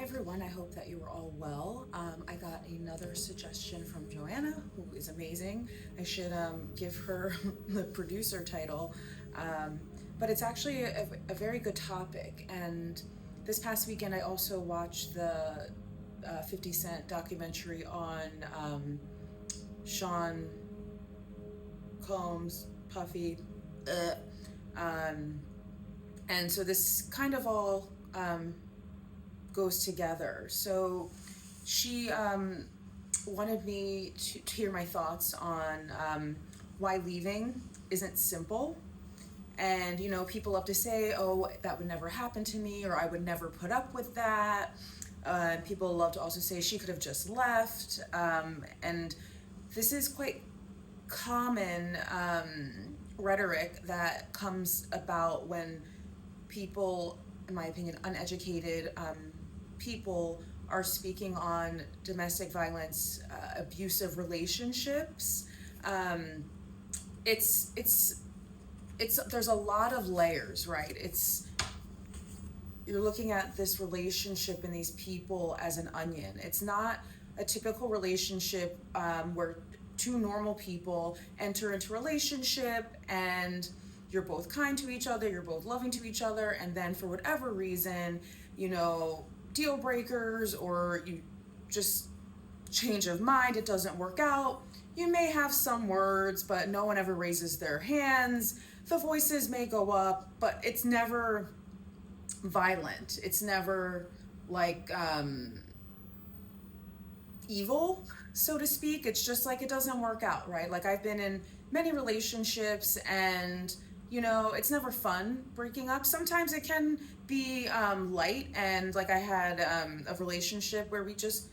everyone, I hope that you are all well. I got another suggestion from Joanna, who is amazing. I should give her the producer title, um, but it's actually a very good topic. And this past weekend, I also watched the 50 Cent documentary on Sean Combs, Puffy. Uh, um, and so this kind of all goes together. So she wanted me to hear my thoughts on why leaving isn't simple. And, you know, people love to say, oh, that would never happen to me, or I would never put up with that. People love to also say she could have just left. And this is quite common rhetoric that comes about when people, in my opinion, uneducated people are speaking on domestic violence, abusive relationships. Um, it's there's a lot of layers, right? It's You're looking at this relationship and these people as an onion. It's not a typical relationship where two normal people enter into a relationship and you're both kind to each other, you're both loving to each other, and then for whatever reason, you know, deal breakers, or you just change of mind, it doesn't work out. You may have some words, but no one ever raises their hands. The voices may go up, but it's never violent. It's never like evil, so to speak. It's just like it doesn't work out, right? Like I've been in many relationships and you know, it's never fun breaking up. Sometimes it can be light, and like I had a relationship where we just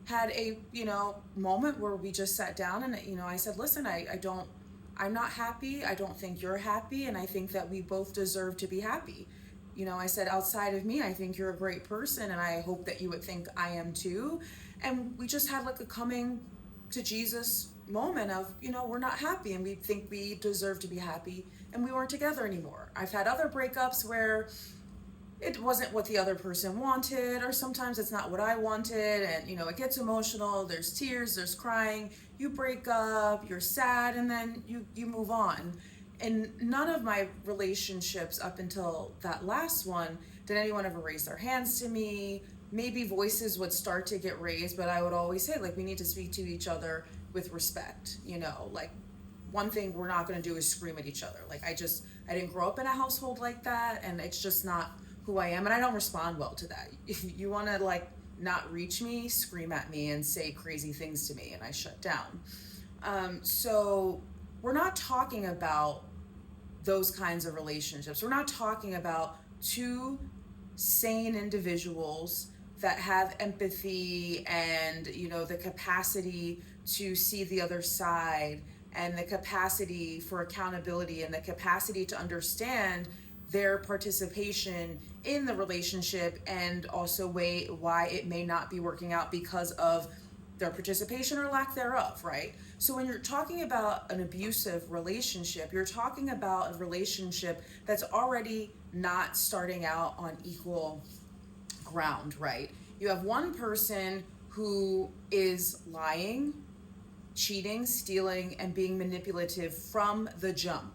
had a, you know, moment where we just sat down and, you know, I said, listen, I'm not happy. I don't think you're happy. And I think that we both deserve to be happy. You know, I said, outside of me, I think you're a great person. And I hope that you would think I am too. And we just had like a coming to Jesus moment of, you know, we're not happy and we think we deserve to be happy. And we weren't together anymore. I've had other breakups where it wasn't what the other person wanted, or sometimes it's not what I wanted, and you know, it gets emotional, there's tears, there's crying, you break up, you're sad, and then you move on. And none of my relationships up until that last one did anyone ever raise their hands to me. Maybe voices would start to get raised, but I would always say, like, we need to speak to each other with respect, you know, like one thing we're not going to do is scream at each other. Like I didn't grow up in a household like that, and it's just not who I am, and I don't respond well to that. If you want to like not reach me, scream at me and say crazy things to me, and I shut down. So we're not talking about those kinds of relationships. We're not talking about two sane individuals that have empathy and, you know, the capacity to see the other side, and the capacity for accountability, and the capacity to understand their participation in the relationship, and also why it may not be working out because of their participation or lack thereof, right? So when you're talking about an abusive relationship, you're talking about a relationship that's already not starting out on equal ground, right? You have one person who is lying, cheating, stealing, and being manipulative from the jump.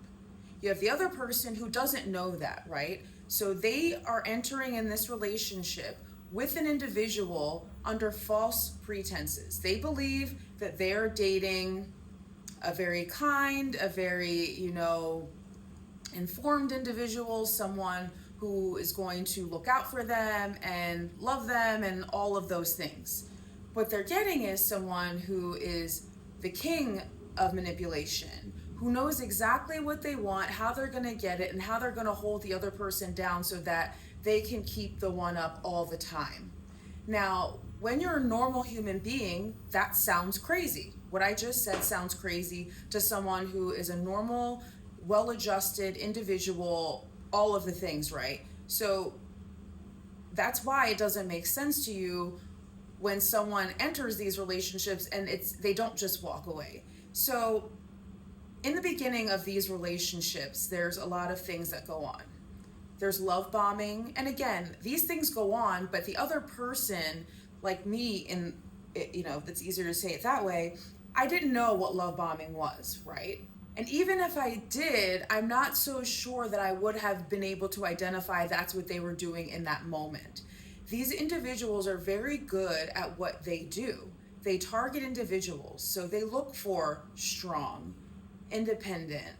You have the other person who doesn't know that, right? So they are entering in this relationship with an individual under false pretenses. They believe that they're dating a very kind, a very, you know, informed individual, someone who is going to look out for them and love them and all of those things. What they're getting is someone who is the king of manipulation, who knows exactly what they want, how they're going to get it, and how they're going to hold the other person down so that they can keep the one up all the time. Now, when you're a normal human being, that sounds crazy. What I just said sounds crazy to someone who is a normal, well-adjusted individual, all of the things, right? So that's why it doesn't make sense to you when someone enters these relationships and they don't just walk away. So in the beginning of these relationships, there's a lot of things that go on. There's love bombing. And again, these things go on, but the other person, like me, that's easier to say it that way, I didn't know what love bombing was, right? And even if I did, I'm not so sure that I would have been able to identify that's what they were doing in that moment. These individuals are very good at what they do. They target individuals, so they look for strong, independent,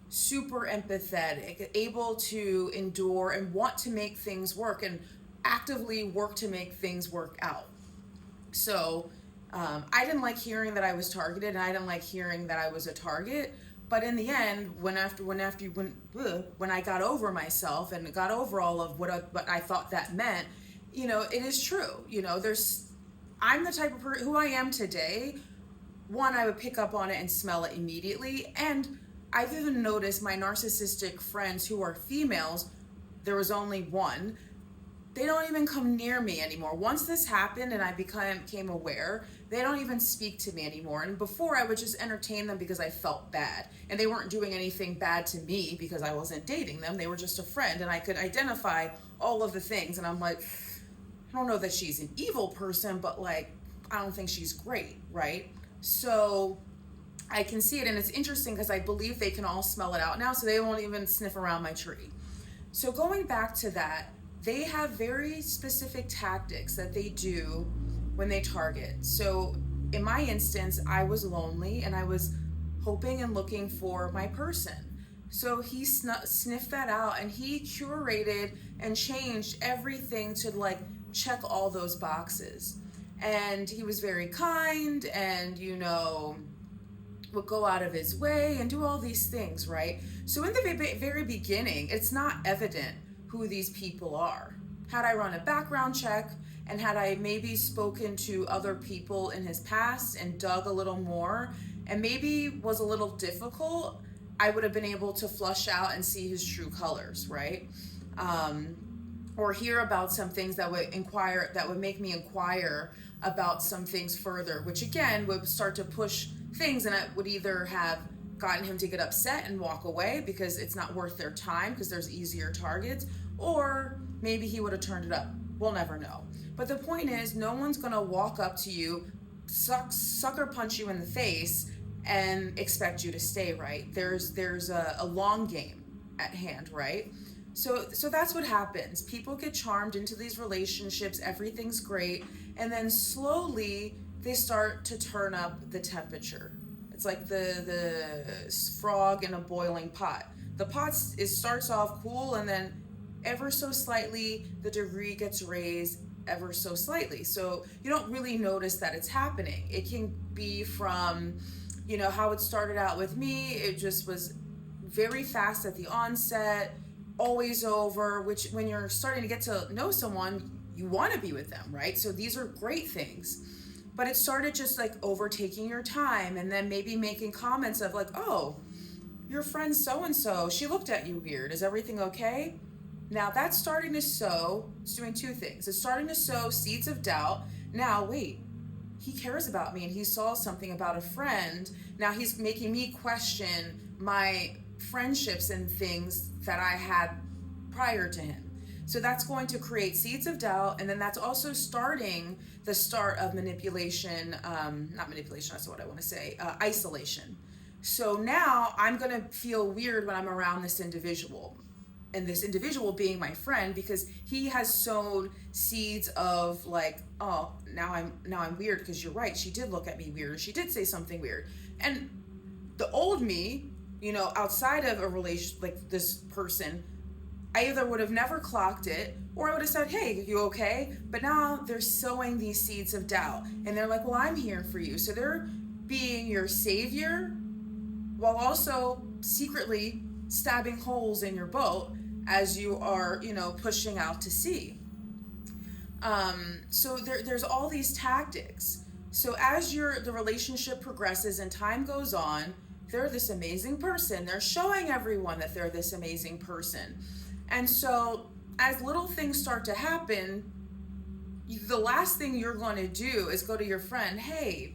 super empathetic, able to endure and want to make things work and actively work to make things work out. So I didn't like hearing that I was targeted, and I didn't like hearing that I was a target. But in the end, when I got over myself and got over all of what I thought that meant, it is true. I'm the type of person who I am today. One, I would pick up on it and smell it immediately. And I've even noticed my narcissistic friends who are females, there was only one, they don't even come near me anymore. Once this happened and I became aware, they don't even speak to me anymore. And before, I would just entertain them because I felt bad. And they weren't doing anything bad to me because I wasn't dating them. They were just a friend, and I could identify all of the things. And I'm like, I don't know that she's an evil person, but I don't think she's great, right? So I can see it, and it's interesting because I believe they can all smell it out now, so they won't even sniff around my tree. So going back to that, they have very specific tactics that they do when they target. So in my instance, I was lonely and I was hoping and looking for my person. So he sniffed that out, and he curated and changed everything to check all those boxes. And he was very kind and, would go out of his way and do all these things, right? So in the very beginning, it's not evident who these people are. Had I run a background check and had I maybe spoken to other people in his past and dug a little more and maybe was a little difficult, I would have been able to flush out and see his true colors, right? Or hear about some things that would make me inquire about some things further, which again would start to push things, and it would either have gotten him to get upset and walk away because it's not worth their time because there's easier targets, or maybe he would have turned it up. We'll never know. But the point is, no one's gonna walk up to you, sucker punch you in the face and expect you to stay, right? There's a long game at hand, right? So that's what happens. People get charmed into these relationships, everything's great, and then slowly they start to turn up the temperature. It's like the frog in a boiling pot. The pot starts off cool, and then ever so slightly the degree gets raised ever so slightly. So you don't really notice that it's happening. It can be from, how it started out with me. It just was very fast at the onset, always over, which when you're starting to get to know someone, you want to be with them, right? So these are great things. But it started just overtaking your time, and then maybe making comments of oh, your friend so-and-so, she looked at you weird. Is everything okay? Now that's starting to sow, it's doing two things. It's starting to sow seeds of doubt. Now, wait, he cares about me and he saw something about a friend. Now he's making me question my friendships and things that I had prior to him. So that's going to create seeds of doubt, and then that's also starting the start of manipulation, not manipulation, that's what I want to say, isolation. So now I'm going to feel weird when I'm around this individual, and this individual being my friend, because he has sown seeds of oh, now I'm weird because you're right, she did look at me weird, or she did say something weird. And the old me, outside of a relation this person, I either would have never clocked it, or I would have said, hey, you okay? But now they're sowing these seeds of doubt, and they're like, well, I'm here for you. So they're being your savior while also secretly stabbing holes in your boat as you are, pushing out to sea. So there's all these tactics. So as the relationship progresses and time goes on, they're this amazing person. They're showing everyone that they're this amazing person. And so as little things start to happen, the last thing you're going to do is go to your friend, hey,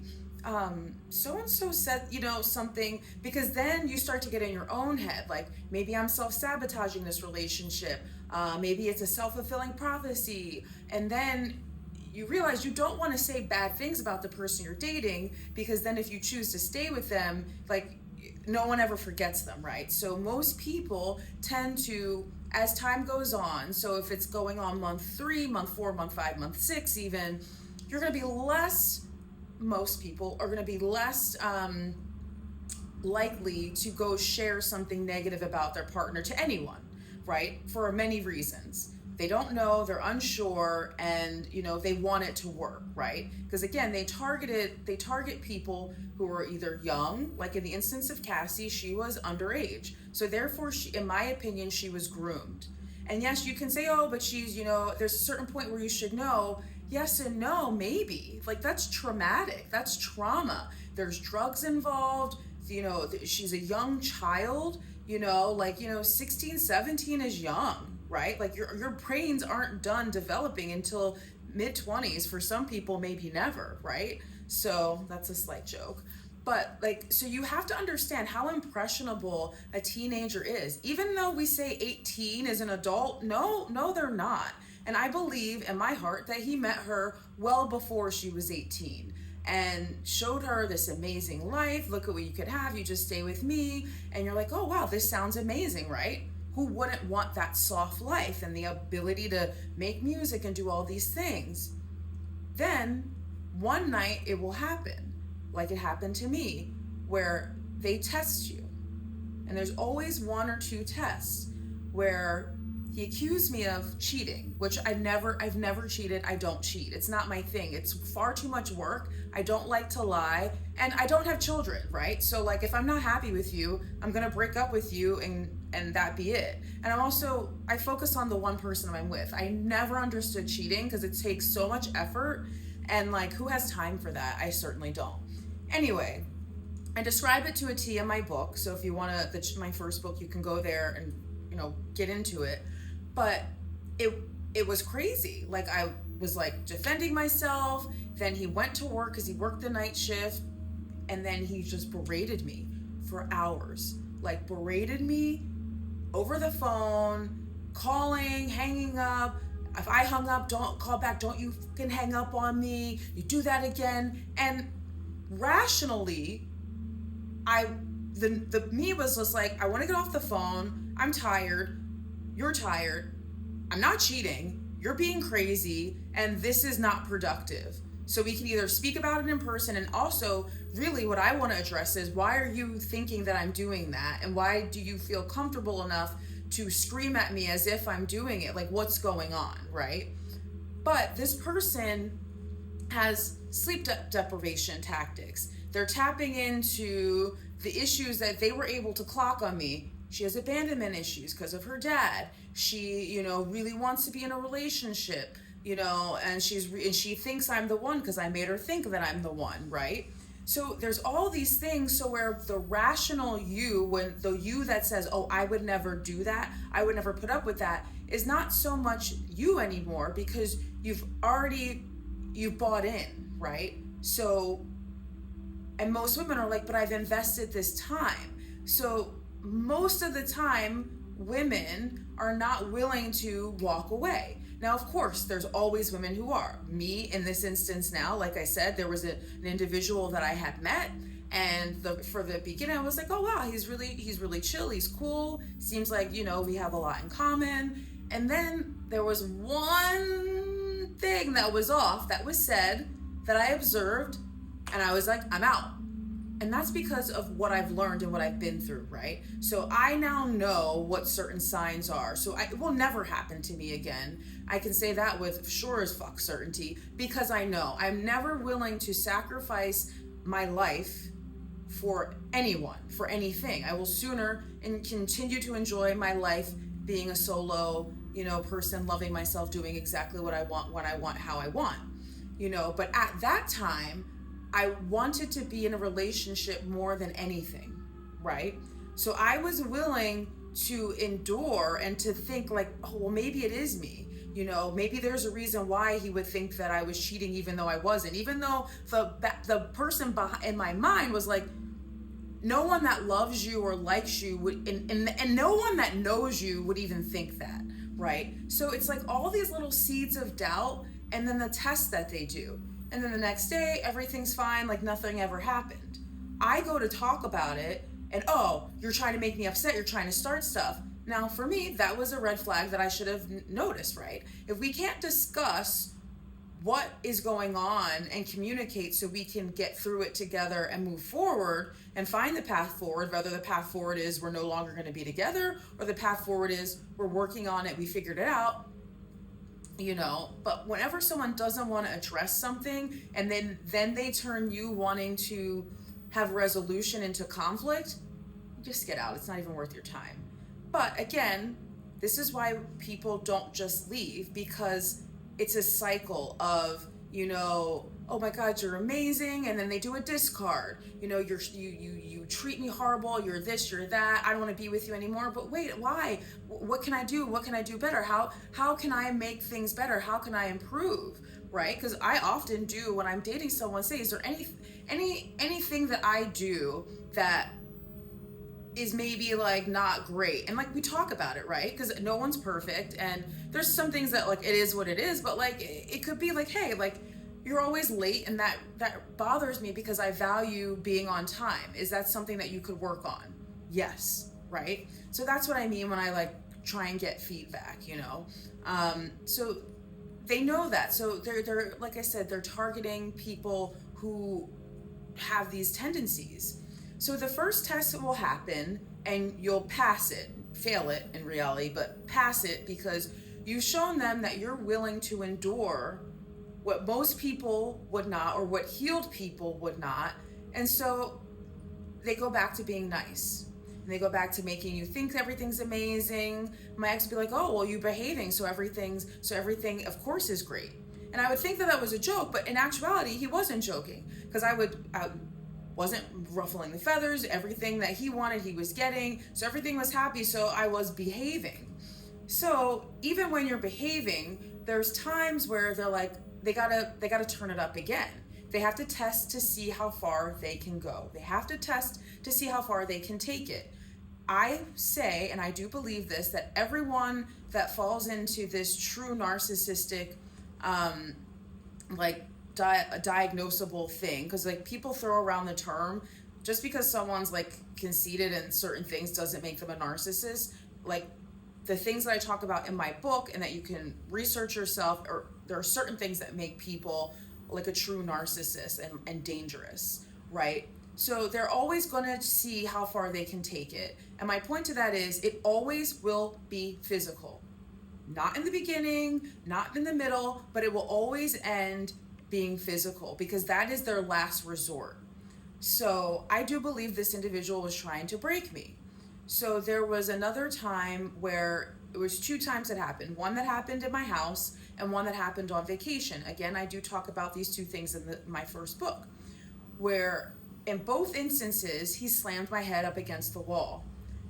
so and so said, something, because then you start to get in your own head, like maybe I'm self-sabotaging this relationship, maybe it's a self-fulfilling prophecy, and then you realize you don't want to say bad things about the person you're dating, because then if you choose to stay with them, like, no one ever forgets them, right? So most people tend to, as time goes on, so if it's going on month 3, month 4, month 5, month 6 even, you're going to be less, most people are going to be less likely to go share something negative about their partner to anyone, right? For many reasons. They don't know, they're unsure, and they want it to work, right? Because again, they target people who are either young, like in the instance of Cassie, she was underage. So therefore, in my opinion, she was groomed. And yes, you can say, oh, but she's, there's a certain point where you should know. Yes and no, maybe. Like, that's traumatic. That's trauma. There's drugs involved. She's a young child, 16, 17 is young, right? Like, your brains aren't done developing until mid-20s. For some people, maybe never, right? So that's a slight joke. But so you have to understand how impressionable a teenager is. Even though we say 18 is an adult, no, they're not. And I believe in my heart that he met her well before she was 18 and showed her this amazing life. Look at what you could have. You just stay with me. And you're like, oh, wow, this sounds amazing, right? Who wouldn't want that soft life and the ability to make music and do all these things? Then one night it will happen, like it happened to me, where they test you. And there's always 1 or 2 tests where he accused me of cheating, which I've never cheated. I don't cheat. It's not my thing. It's far too much work. I don't like to lie, and I don't have children, right? So like, if I'm not happy with you, I'm gonna break up with you, and that be it. And I focus on the one person I'm with. I never understood cheating because it takes so much effort, and like, who has time for that? I certainly don't. Anyway, I describe it to a T in my book. So if you want my first book, you can go there and get into it. But it was crazy. Like, I was like defending myself. Then he went to work because he worked the night shift, and then he just berated me for hours. Like, berated me over the phone, calling, hanging up. If I hung up, don't call back. Don't you fucking hang up on me. You do that again. And rationally, the me was just like, I want to get off the phone. I'm tired. You're tired. I'm not cheating. You're being crazy. And this is not productive. So we can either speak about it in person, and also really what I want to address is, why are you thinking that I'm doing that? And why do you feel comfortable enough to scream at me as if I'm doing it? Like, what's going on, right? But this person has sleep deprivation tactics. They're tapping into the issues that they were able to clock on me. She has abandonment issues because of her dad. She, really wants to be in a relationship, and she thinks I'm the one because I made her think that I'm the one, right? So there's all these things. So where the rational you, when the you that says, oh, I would never do that, I would never put up with that, is not so much you anymore, because you've bought in, right? So, and most women are like, but I've invested this time. So most of the time, women are not willing to walk away. Now, of course, there's always women who are. Me, in this instance now, like I said, there was an individual that I had met, and for the beginning, I was like, oh wow, he's really chill, he's cool, seems like, we have a lot in common. And then there was one thing that was off, that was said, that I observed, and I was like, I'm out. And that's because of what I've learned and what I've been through, right? So I now know what certain signs are. So it will never happen to me again. I can say that with sure as fuck certainty, because I know I'm never willing to sacrifice my life for anyone, for anything. I will sooner and continue to enjoy my life being a solo, person, loving myself, doing exactly what I want, when I want, how I want, But at that time, I wanted to be in a relationship more than anything, right? So I was willing to endure and to think like, oh, well, maybe it is me. Maybe there's a reason why he would think that I was cheating even though I wasn't, even though the person in my mind was like, no one that loves you or likes you would, and no one that knows you would even think that, right? So it's like all these little seeds of doubt, and then the test that they do, and then the next day everything's fine, like nothing ever happened. I go to talk about it, and you're trying to make me upset, you're trying to start stuff. Now for me, that was a red flag that I should have noticed, right? If we can't discuss what is going on and communicate so we can get through it together and move forward and find the path forward, whether the path forward is we're no longer going to be together, or the path forward is we're working on it, we figured it out, but whenever someone doesn't want to address something, and then they turn you wanting to have resolution into conflict, just get out. It's not even worth your time. But again, this is why people don't just leave, because it's a cycle of, oh my God, you're amazing, and then they do a discard. You treat me horrible, you're this, you're that, I don't want to be with you anymore. But wait, why? What can I do? What can I do better? How can I make things better? How can I improve? Right? Because I often do, when I'm dating someone, say, is there anything that I do that is maybe like not great? And like we talk about it, right? Because no one's perfect, and there's some things that like it is what it is, but like it could be like, hey, like you're always late, and that bothers me because I value being on time. Is that something that you could work on? Yes, right? So that's what I mean when I like try and get feedback, so they know that. So they're like I said, they're targeting people who have these tendencies. So the first test will happen, and you'll pass it, fail it in reality, but pass it because you've shown them that you're willing to endure what most people would not, or what healed people would not. And so they go back to being nice. And they go back to making you think everything's amazing. My ex would be like, oh, well, you're behaving, so everything of course is great. And I would think that was a joke, but in actuality, he wasn't joking, because I wasn't ruffling the feathers. Everything that he wanted, he was getting. So everything was happy, so I was behaving. So even when you're behaving, there's times where they're like, they gotta turn it up again. They have to test to see how far they can go. They have to test to see how far they can take it. I say, and I do believe this, that everyone that falls into this true narcissistic, diagnosable thing, because like people throw around the term, just because someone's like conceited in certain things doesn't make them a narcissist. Like the things that I talk about in my book, and that you can research yourself, or there are certain things that make people like a true narcissist and dangerous, right? So they're always going to see how far they can take it. And my point to that is, it always will be physical. Not in the beginning, not in the middle, but it will always end being physical, because that is their last resort. So I do believe this individual was trying to break me. So there was another time where it was 2 times that happened. One that happened in my house, and one that happened on vacation. Again, I do talk about these 2 things in my first book, where in both instances, he slammed my head up against the wall,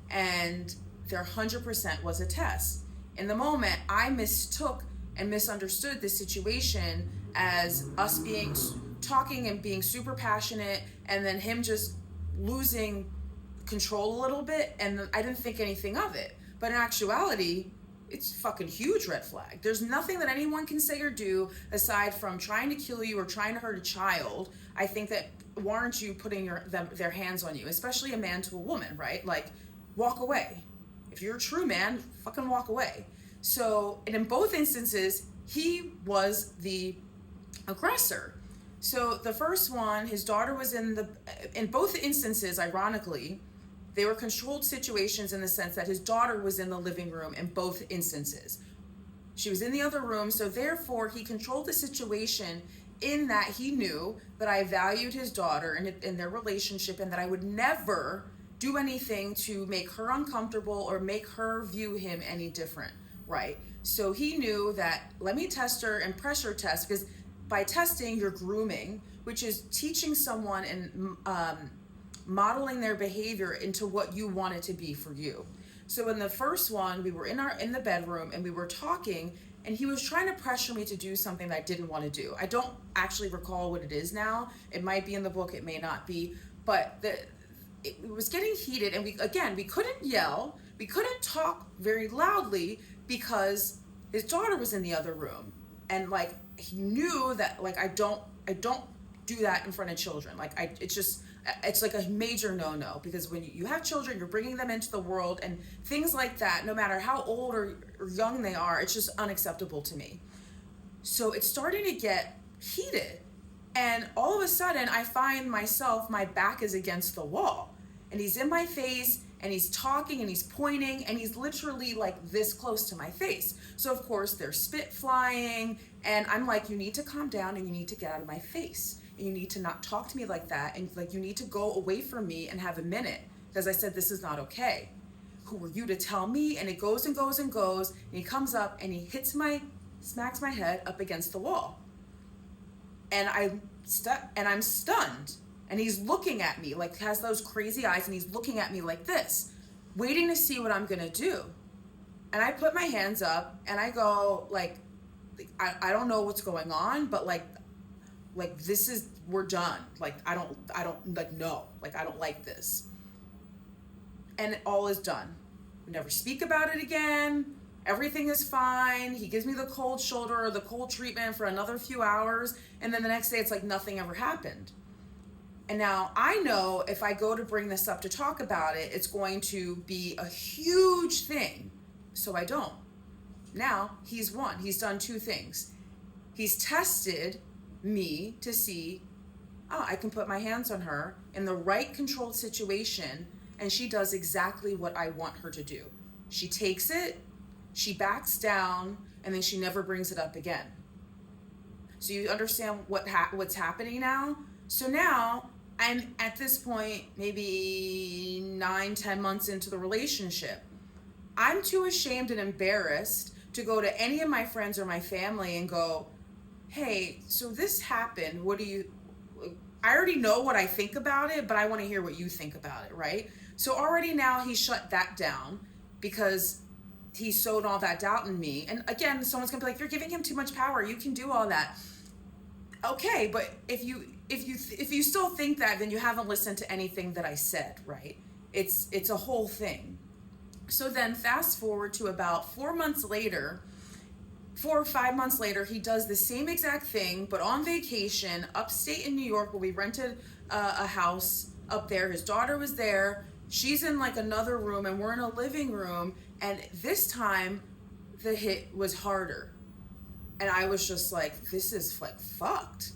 and there 100% was a test. In the moment, I mistook and misunderstood the situation as us talking and being super passionate, and then him just losing control a little bit, and I didn't think anything of it. But in actuality, it's fucking huge red flag. There's nothing that anyone can say or do aside from trying to kill you or trying to hurt a child, I think, that warrants you putting their hands on you, especially a man to a woman, right? Like, walk away. If you're a true man, fucking walk away. So, and in both instances, he was the aggressor. So the first one, his daughter was in both instances, ironically, they were controlled situations in the sense that his daughter was in the living room in both instances. She was in the other room, so therefore he controlled the situation in that he knew that I valued his daughter and their relationship, and that I would never do anything to make her uncomfortable or make her view him any different, right? So he knew that, let me test her and pressure test, because by testing, you're grooming, which is teaching someone and modeling their behavior into what you want it to be for you. So in the first one, we were in the bedroom, and we were talking, and he was trying to pressure me to do something that I didn't want to do. I don't actually recall what it is now. It might be in the book, it may not be, but it was getting heated, and we couldn't yell, we couldn't talk very loudly because his daughter was in the other room, and like he knew that like I don't do that in front of children. Like it's like a major no-no, because when you have children, you're bringing them into the world, and things like that, no matter how old or young they are, it's just unacceptable to me. So it's starting to get heated, and all of a sudden I find myself, my back is against the wall, and he's in my face, and he's talking, and he's pointing, and he's literally like this close to my face. So of course there's spit flying, and I'm like, you need to calm down, and you need to get out of my face. You need to not talk to me like that, and like you need to go away from me and have a minute, because I said this is not okay. Who are you to tell me? And it goes and goes and goes, and he comes up and he smacks my head up against the wall, and I'm stunned, and he's looking at me like, has those crazy eyes, and he's looking at me like this, waiting to see what I'm gonna do. And I put my hands up and I go like I don't know what's going on, but like this is, we're done. Like I don't like, no, like I don't like this. And all is done. We never speak about it again. Everything is fine. He gives me the cold shoulder or the cold treatment for another few hours, and then the next day it's like nothing ever happened. And now I know if I go to bring this up to talk about it, it's going to be a huge thing. So I don't. Now he's won. He's done two things. He's tested me to see, oh, I can put my hands on her in the right controlled situation, and she does exactly what I want her to do. She takes it, she backs down, and then she never brings it up again. So you understand what's happening now? So now I'm at this point maybe 9-10 months into the relationship. I'm too ashamed and embarrassed to go to any of my friends or my family and go, hey, so this happened, I already know what I think about it, but I want to hear what you think about it, right? So already now he shut that down because he sowed all that doubt in me. And again, someone's gonna be like, you're giving him too much power, you can do all that. Okay, but if you still think that, then you haven't listened to anything that I said, right? It's a whole thing. So then fast forward to about 4 or 5 months later, he does the same exact thing, but on vacation, upstate in New York, where we rented a house up there. His daughter was there. She's in like another room, and we're in a living room. And this time, the hit was harder. And I was just like, this is like fucked.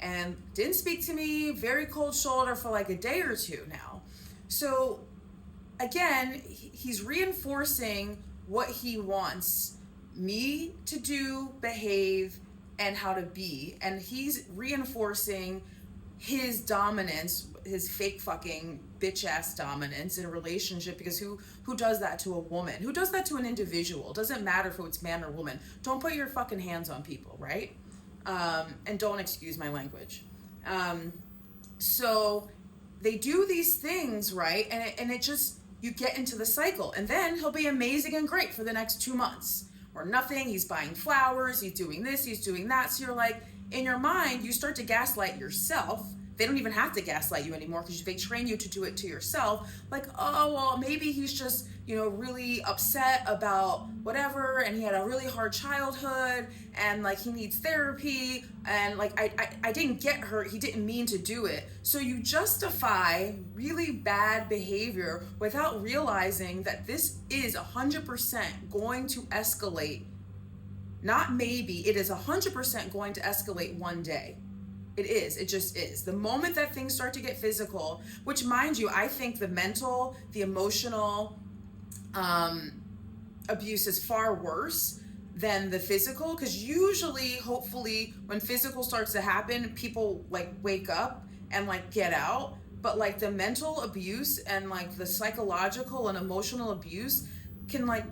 And didn't speak to me, very cold shoulder for like a day or two now. So again, he's reinforcing what he wants me to do, behave, and how to be. And he's reinforcing his dominance, his fake fucking bitch ass dominance in a relationship, because who does that to a woman? Who does that to an individual? Doesn't matter if it's man or woman. Don't put your fucking hands on people, right? And don't excuse my language. So they do these things, right? And it just, you get into the cycle, and then he'll be amazing and great for the next 2 months. Or nothing, he's buying flowers, he's doing this, he's doing that. So you're like, in your mind, you start to gaslight yourself. They don't even have to gaslight you anymore because they train you to do it to yourself. Like, oh, well, maybe he's just, really upset about whatever, and he had a really hard childhood, and like he needs therapy, and like I didn't get hurt, he didn't mean to do it. So you justify really bad behavior without realizing that this is 100% going to escalate. Not maybe, it is 100% going to escalate one day. It is. It just is. The moment that things start to get physical, which, mind you, I think the mental, the emotional abuse is far worse than the physical, because usually, hopefully, when physical starts to happen, people like wake up and like get out. But like the mental abuse and like the psychological and emotional abuse can like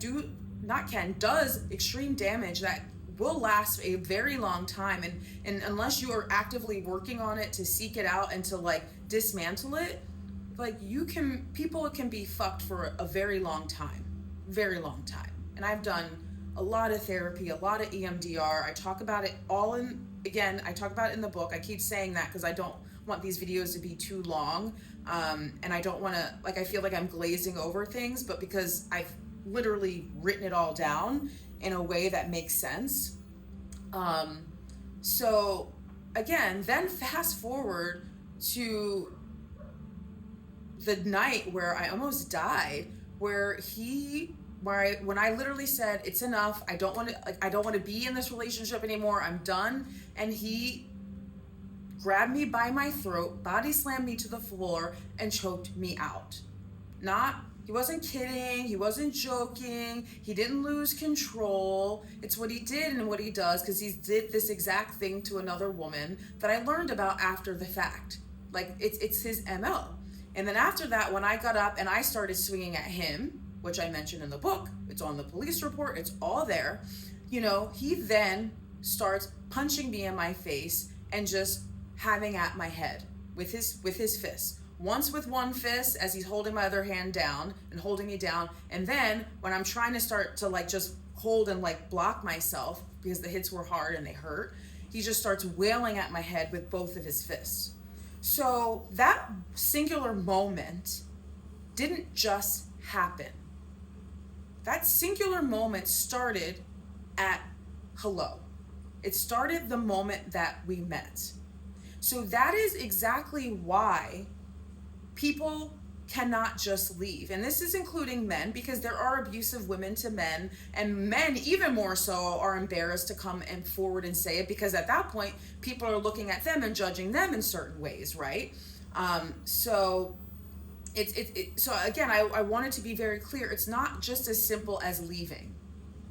does extreme damage that will last a very long time, and unless you are actively working on it to seek it out and to like dismantle it, like people can be fucked for a very long time. And I've done a lot of therapy, a lot of EMDR. I talk about it all I talk about it in the book. I keep saying that because I don't want these videos to be too long. And I don't want to, I feel like I'm glazing over things, but because I've literally written it all down in a way that makes sense. So again, then fast forward to the night where I almost died, when I literally said, it's enough. I don't want to be in this relationship anymore. I'm done. And he grabbed me by my throat, body slammed me to the floor, and choked me out. He wasn't kidding. He wasn't joking. He didn't lose control. It's what he did and what he does, because he did this exact thing to another woman that I learned about after the fact. It's his MO. And then after that, when I got up and I started swinging at him, which I mentioned in the book, it's on the police report, it's all there, he then starts punching me in my face and just having at my head with his fist. Once with one fist as he's holding my other hand down and holding me down. And then when I'm trying to start to just hold and block myself because the hits were hard and they hurt, he just starts wailing at my head with both of his fists. So that singular moment didn't just happen. That singular moment started at hello. It started the moment that we met. So that is exactly why people cannot just leave. And this is including men, because there are abusive women to men, and men even more so are embarrassed to come and forward and say it, because at that point people are looking at them and judging them in certain ways, right? So again, I wanted to be very clear. It's not just as simple as leaving,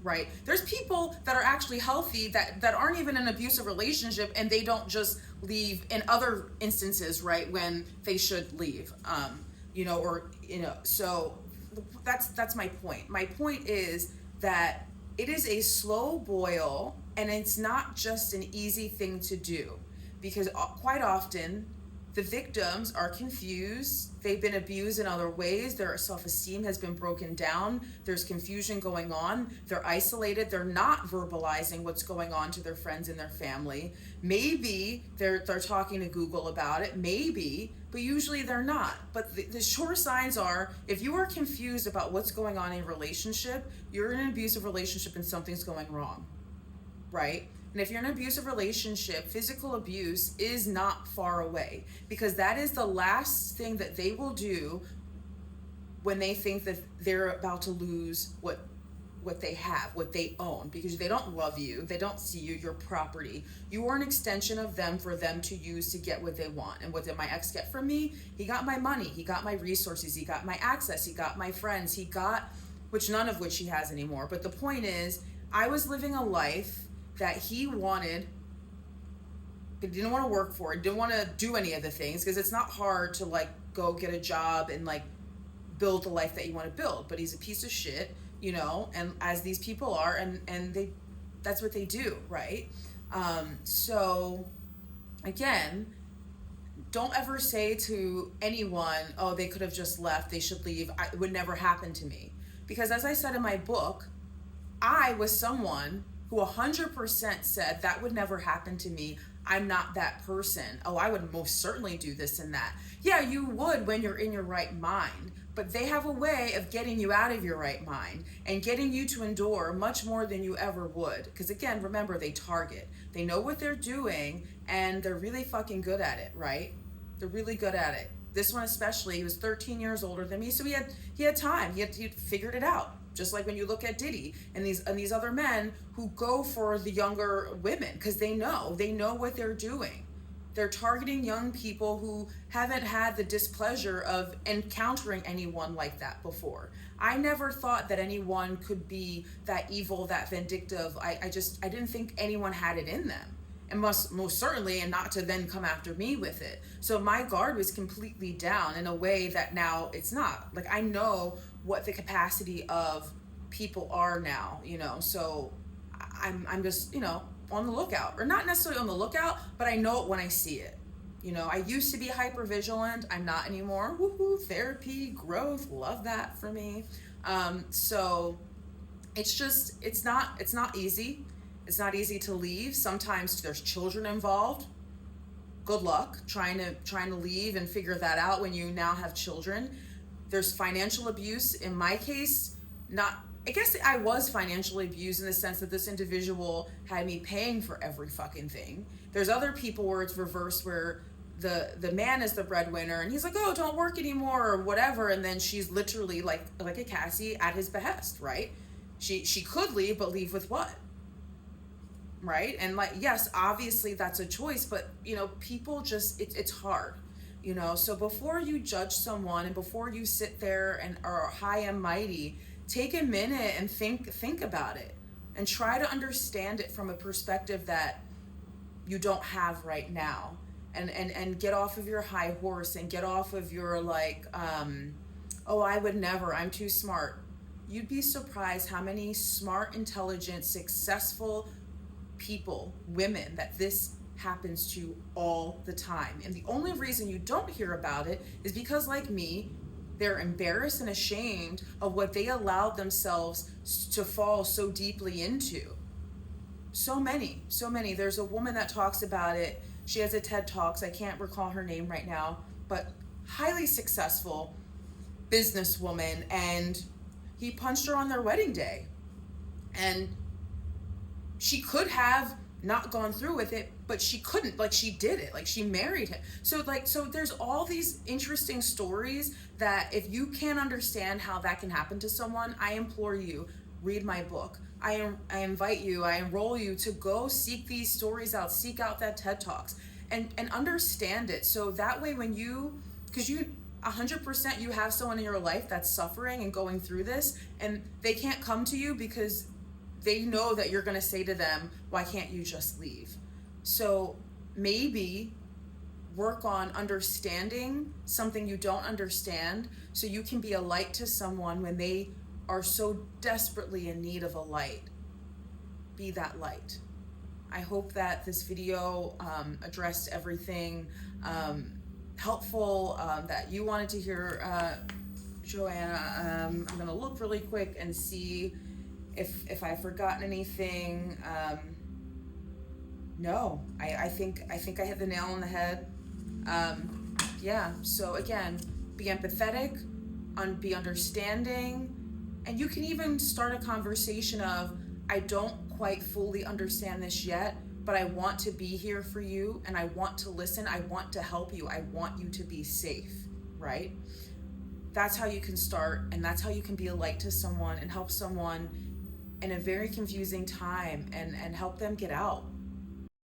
right? There's people that are actually healthy that aren't even in an abusive relationship, and they don't just leave in other instances, right, when they should leave. So that's my point. My point is that it is a slow boil, and it's not just an easy thing to do, because quite often the victims are confused. They've been abused in other ways. Their self-esteem has been broken down. There's confusion going on. They're isolated. They're not verbalizing what's going on to their friends and their family. Maybe they're talking to Google about it. Maybe, but usually they're not. But the sure signs are, if you are confused about what's going on in a relationship, you're in an abusive relationship and something's going wrong, right? And if you're in an abusive relationship, physical abuse is not far away, because that is the last thing that they will do when they think that they're about to lose what they have, what they own, because they don't love you. They don't see you, your property. You are an extension of them for them to use to get what they want. And what did my ex get from me? He got my money. He got my resources. He got my access. He got my friends. He got, none of which he has anymore. But the point is, I was living a life that he wanted, but didn't want to work for it, didn't want to do any of the things, because it's not hard to go get a job and build the life that you want to build. But he's a piece of shit, and as these people are, and that's what they do, right? So again, don't ever say to anyone, oh, they could have just left, they should leave. It would never happen to me. Because as I said in my book, I was someone who 100% said that would never happen to me. I'm not that person. Oh, I would most certainly do this and that. Yeah, you would when you're in your right mind, but they have a way of getting you out of your right mind and getting you to endure much more than you ever would. Because again, remember, they target. They know what they're doing, and they're really fucking good at it, right? They're really good at it. This one especially, he was 13 years older than me, so he had time. He figured it out. Just like when you look at Diddy and these other men who go for the younger women, because they know what they're doing. They're targeting young people who haven't had the displeasure of encountering anyone like that before. I never thought that anyone could be that evil, that vindictive. I didn't think anyone had it in them. And most certainly, and not to then come after me with it. So my guard was completely down in a way that now it's not. I know what the capacity of people are now, so I'm just, on the lookout, or not necessarily on the lookout, but I know it when I see it. I used to be hyper vigilant. I'm not anymore. Woohoo, therapy, growth, love that for me. So it's not easy. It's not easy to leave. Sometimes there's children involved. Good luck trying to leave and figure that out when you now have children. There's financial abuse. In my case, not I guess I was financially abused in the sense that this individual had me paying for every fucking thing. There's other people where it's reversed, where the man is the breadwinner and he's like, oh, don't work anymore or whatever, and then she's literally like a Cassie at his behest, right? She could leave, but leave with what? Right? And like, yes, obviously that's a choice, but people just it's hard. So before you judge someone and before you sit there and are high and mighty, take a minute and think about it and try to understand it from a perspective that you don't have right now, and get off of your high horse and get off of your like, oh, I would never, I'm too smart. You'd be surprised how many smart, intelligent, successful people, women, that this happens to all the time. And the only reason you don't hear about it is because, like me, they're embarrassed and ashamed of what they allowed themselves to fall so deeply into. So many. There's a woman that talks about it. She has a TED Talks. I can't recall her name right now, but highly successful businesswoman, and he punched her on their wedding day. And she could have not gone through with it, but she couldn't. Like, she did it. Like, she married him. So there's all these interesting stories that if you can't understand how that can happen to someone, I implore you, read my book. I invite you, I enroll you to go seek these stories out, seek out that TED Talks, and understand it. So that way because you 100% you have someone in your life that's suffering and going through this, and they can't come to you because they know that you're going to say to them, why can't you just leave? So maybe work on understanding something you don't understand, so you can be a light to someone when they are so desperately in need of a light. Be that light. I hope that this video addressed everything helpful that you wanted to hear, Joanna. I'm going to look really quick and see if I've forgotten anything. No, I think I hit the nail on the head. Yeah, so again, be empathetic, be understanding, and you can even start a conversation of, I don't quite fully understand this yet, but I want to be here for you, and I want to listen, I want to help you, I want you to be safe, right? That's how you can start, and that's how you can be a light to someone and help someone in a very confusing time and help them get out.